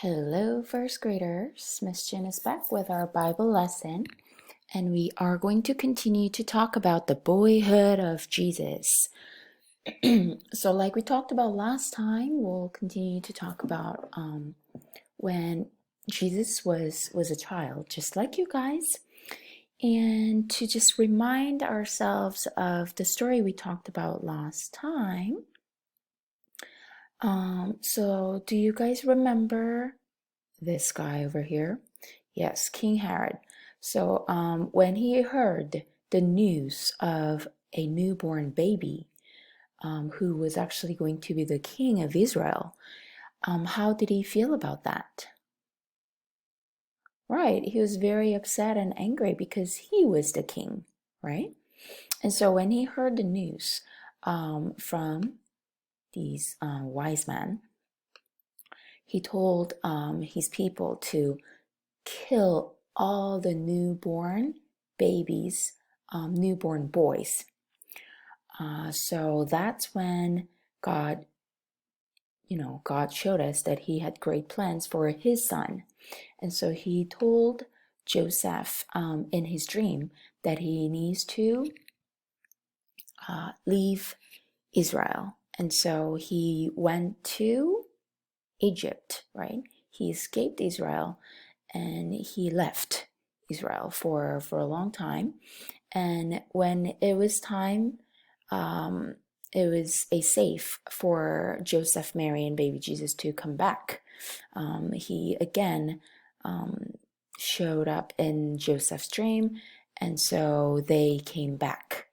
Hello, first graders. Miss Jen is back with our Bible lesson, and we are going to continue to talk about the boyhood of Jesus. So, like we talked about last time, we'll continue to talk about when Jesus was a child, just like you guys, and to just remind ourselves of the story we talked about last time. So do you guys remember this guy over here? Yes, King Herod. So when he heard the news of a newborn baby who was actually going to be the king of Israel, how did he feel about that? Right, he was very upset and angry because he was the king, right? And so when he heard the news from these wise men, he told his people to kill all the newborn babies, newborn boys. So that's when God, God showed us that he had great plans for his son. And so he told Joseph in his dream that he needs to leave Israel. And so he went to Egypt, right? He escaped Israel and he left Israel for a long time. And when it was time, it was a safe for Joseph, Mary, and baby Jesus to come back. He again showed up in Joseph's dream, and so they came back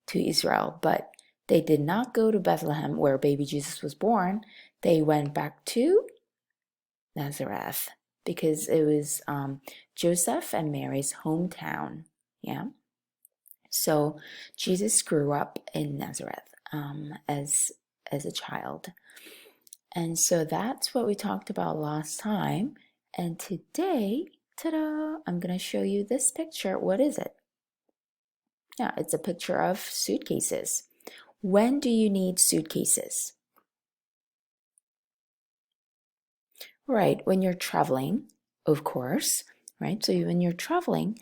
to Israel. But they did not go to Bethlehem, where baby Jesus was born. They went back to Nazareth because it was Joseph and Mary's hometown. Yeah. So Jesus grew up in Nazareth as a child. And so that's what we talked about last time. And today, ta-da, I'm going to show you this picture. What is it? Yeah, it's a picture of suitcases. When do you need suitcases? Right, when you're traveling, of course, right? So when you're traveling,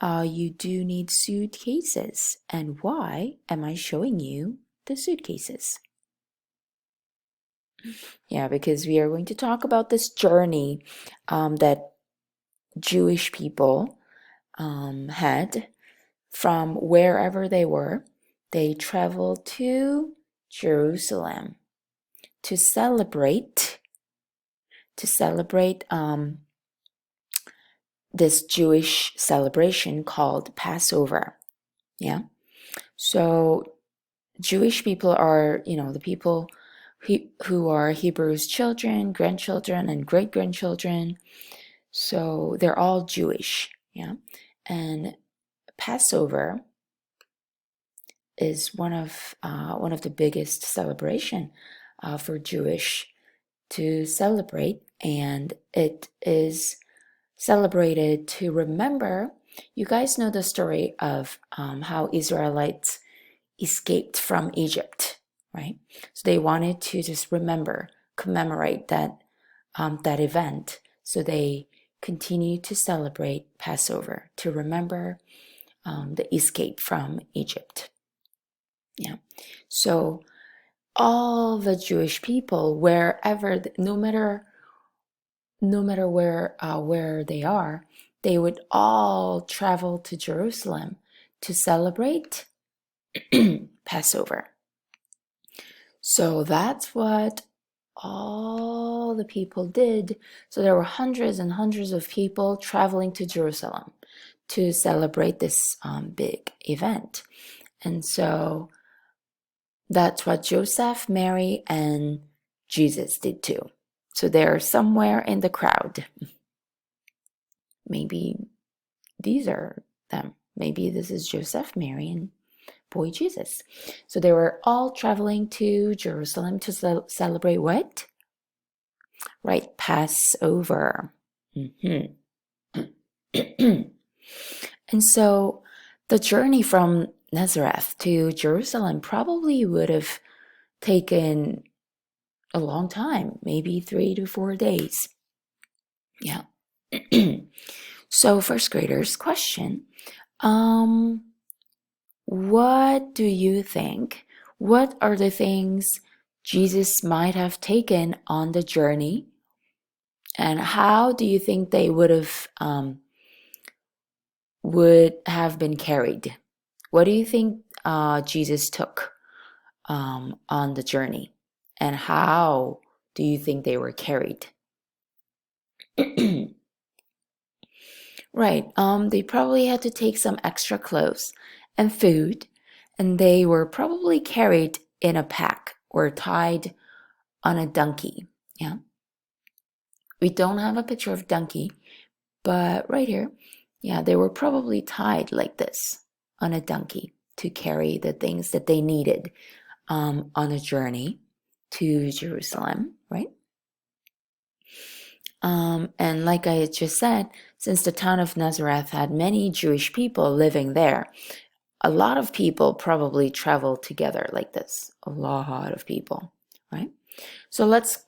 you do need suitcases. And why am I showing you the suitcases? Yeah, because we are going to talk about this journey that Jewish people had from wherever they were. They traveled to Jerusalem to celebrate this Jewish celebration called Passover. Yeah. So Jewish people are, the people who are Hebrews' children, grandchildren, and great grandchildren. So they're all Jewish. Yeah. And Passover is one of the biggest celebration for Jewish to celebrate, and it is celebrated to remember. You guys know the story of how Israelites escaped from Egypt, right? So they wanted to just commemorate that event. So they continue to celebrate Passover to remember the escape from Egypt. Yeah. So all the Jewish people, wherever, no matter where they are, they would all travel to Jerusalem to celebrate Passover. So that's what all the people did. So there were hundreds and hundreds of people traveling to Jerusalem to celebrate this big event. And so that's what Joseph, Mary, and Jesus did too. So they're somewhere in the crowd. Maybe these are them. Maybe this is Joseph, Mary, and boy Jesus. So they were all traveling to Jerusalem to celebrate what? Right, Passover. Mm-hmm. And so the journey from Nazareth to Jerusalem probably would have taken a long time, maybe 3 to 4 days. Yeah. So first graders, question. Um, what do you think? What are the things Jesus might have taken on the journey? And how do you think they would have been carried? What do you think Jesus took on the journey? And how do you think they were carried? Right. They probably had to take some extra clothes and food, and they were probably carried in a pack or tied on a donkey. Yeah. We don't have a picture of donkey, but right here, yeah, they were probably tied like this on a donkey to carry the things that they needed on a journey to Jerusalem, right? And like I just said, since the town of Nazareth had many Jewish people living there, a lot of people probably traveled together like this. A lot of people, right? So let's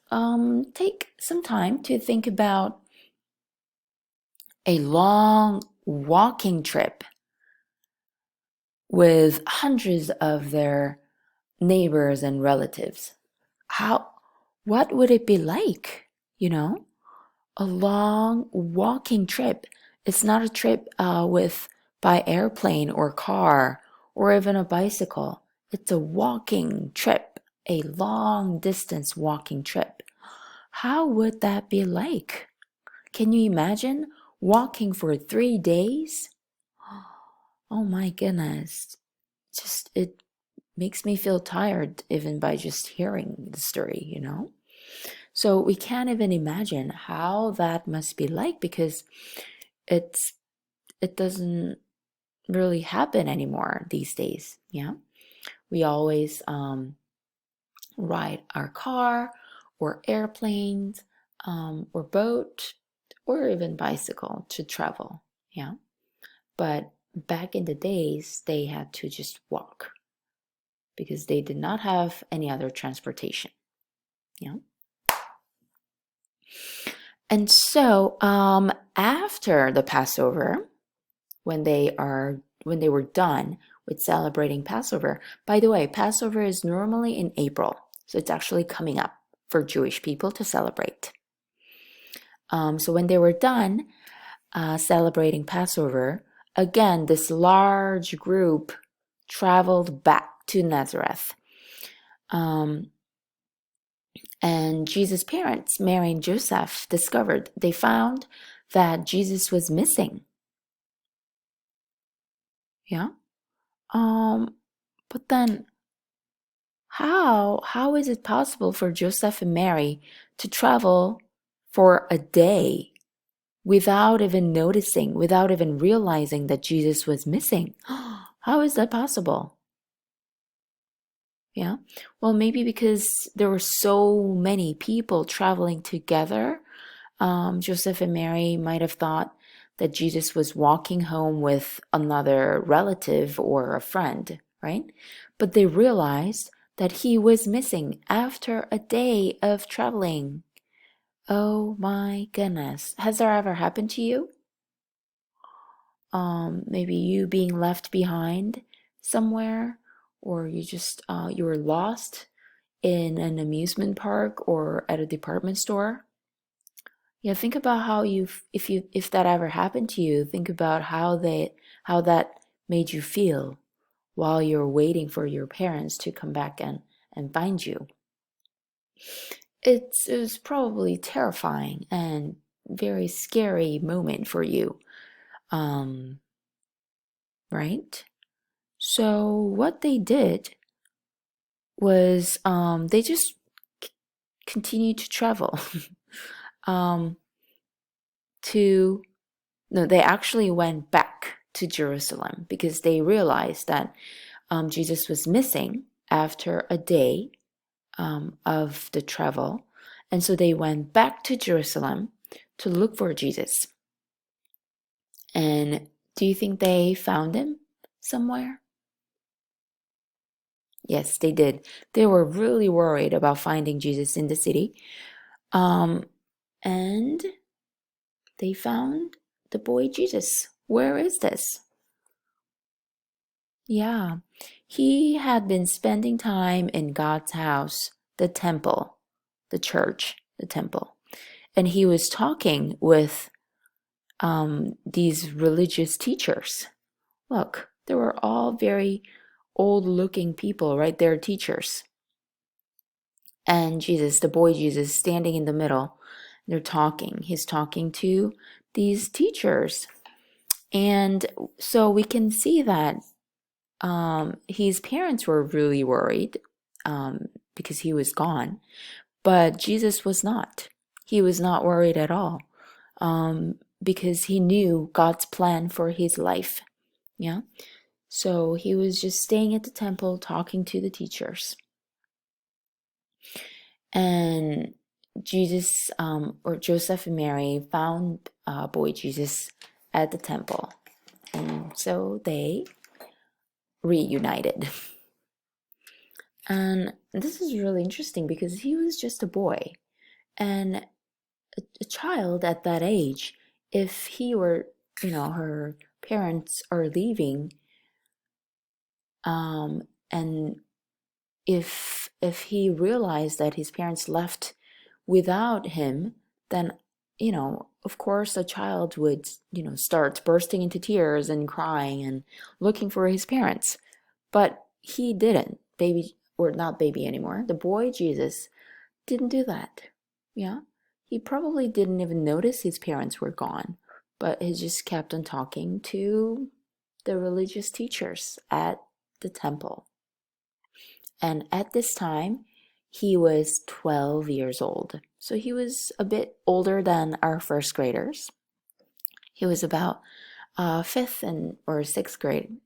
take some time to think about a long walking trip with hundreds of their neighbors and relatives. How, what would it be like? You know, a long walking trip. It's not a trip with by airplane or car or even a bicycle. It's a walking trip, a long distance walking trip. How would that be like? Can you imagine walking for 3 days? Oh my goodness. Just it makes me feel tired even by just hearing the story. So we can't even imagine how that must be like because it's it doesn't really happen anymore these days. Yeah, we always ride our car or airplanes or boat or even bicycle to travel. Yeah, but back in the days they had to just walk because they did not have any other transportation. Yeah. And so after the Passover, when they were done with celebrating Passover. By the way, Passover is normally in April, so it's actually coming up for Jewish people to celebrate. So when they were done celebrating Passover, again, this large group traveled back to Nazareth. And Jesus' parents, Mary and Joseph, they found that Jesus was missing. Yeah. But then how is it possible for Joseph and Mary to travel for a day without even noticing, without even realizing that Jesus was missing? How is that possible? Yeah. Well, maybe because there were so many people traveling together. Joseph and Mary might have thought that Jesus was walking home with another relative or a friend, right? But they realized that he was missing after a day of traveling. Oh my goodness. Has that ever happened to you? Maybe you being left behind somewhere, or you were lost in an amusement park or at a department store. Yeah, think about how if that ever happened to you, think about how that made you feel while you're waiting for your parents to come back and find you. It was probably terrifying and very scary moment for you. Um, right? So what they did was they just c- continued to travel um to no, they actually went back to Jerusalem because they realized that Jesus was missing after a day of the travel. And so they went back to Jerusalem to look for Jesus. And do you think they found him somewhere? Yes, they did. They were really worried about finding Jesus in the city. Um, and they found the boy Jesus. Where is this? Yeah, he had been spending time in God's house, the temple, the church, the temple. And he was talking with these religious teachers. Look, they were all very old-looking people, right? They're teachers. And Jesus, the boy Jesus, standing in the middle. They're talking. He's talking to these teachers. And so we can see that his parents were really worried because he was gone. But Jesus was not. He was not worried at all because he knew God's plan for his life. Yeah. So he was just staying at the temple talking to the teachers. And Jesus or Joseph and Mary found boy Jesus at the temple. And so they reunited. And this is really interesting because he was just a boy. And a child at that age, if he were, her parents are leaving, and if he realized that his parents left without him, then of course a child would start bursting into tears and crying and looking for his parents. But he didn't. Baby, or not baby anymore, the boy Jesus didn't do that. Yeah, he probably didn't even notice his parents were gone, but he just kept on talking to the religious teachers at the temple. And at this time, he was 12 years old. So he was a bit older than our first graders. He was about fifth or sixth grade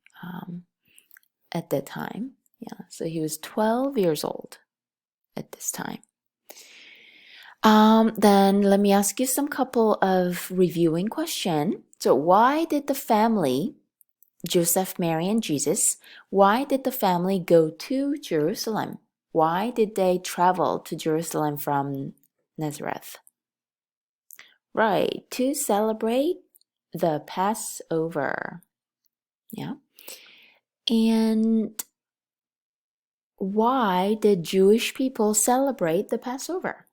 at that time. Yeah, so he was 12 years old at this time. Then let me ask you some couple of reviewing question. So why did the family, Joseph, Mary, and Jesus, why did the family go to Jerusalem? Why did they travel to Jerusalem from Nazareth? Right, to celebrate the Passover. Yeah. And why did Jewish people celebrate the Passover?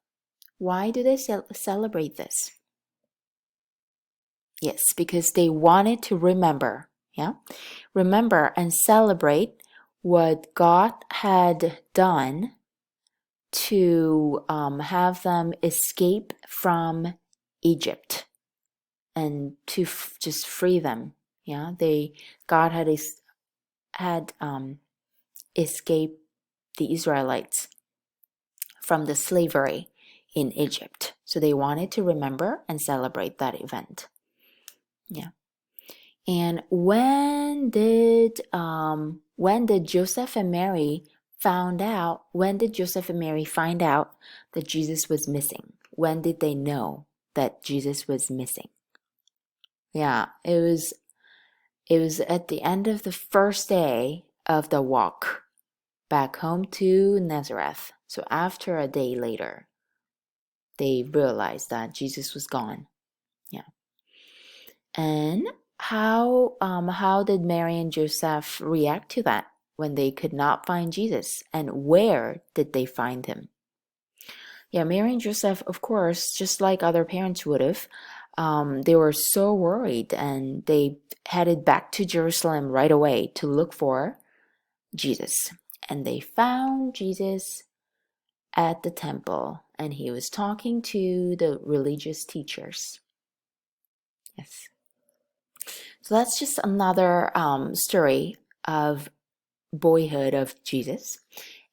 Why do they celebrate this? Yes, because they wanted to remember. Yeah. Remember and celebrate what God had done to have them escape from Egypt and to just free them. Yeah, God had escaped the Israelites from the slavery in Egypt, so they wanted to remember and celebrate that event. Yeah. And when did Joseph and Mary find out that Jesus was missing? When did they know that Jesus was missing? Yeah, it was at the end of the first day of the walk back home to Nazareth. So after a day later, they realized that Jesus was gone. Yeah. And how did Mary and Joseph react to that when they could not find Jesus? And where did they find him? Yeah, Mary and Joseph, of course, just like other parents would have, they were so worried and they headed back to Jerusalem right away to look for Jesus. And they found Jesus at the temple and he was talking to the religious teachers. Yes. So that's just another story of boyhood of Jesus.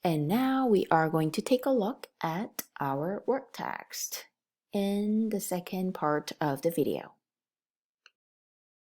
And now we are going to take a look at our work text in the second part of the video.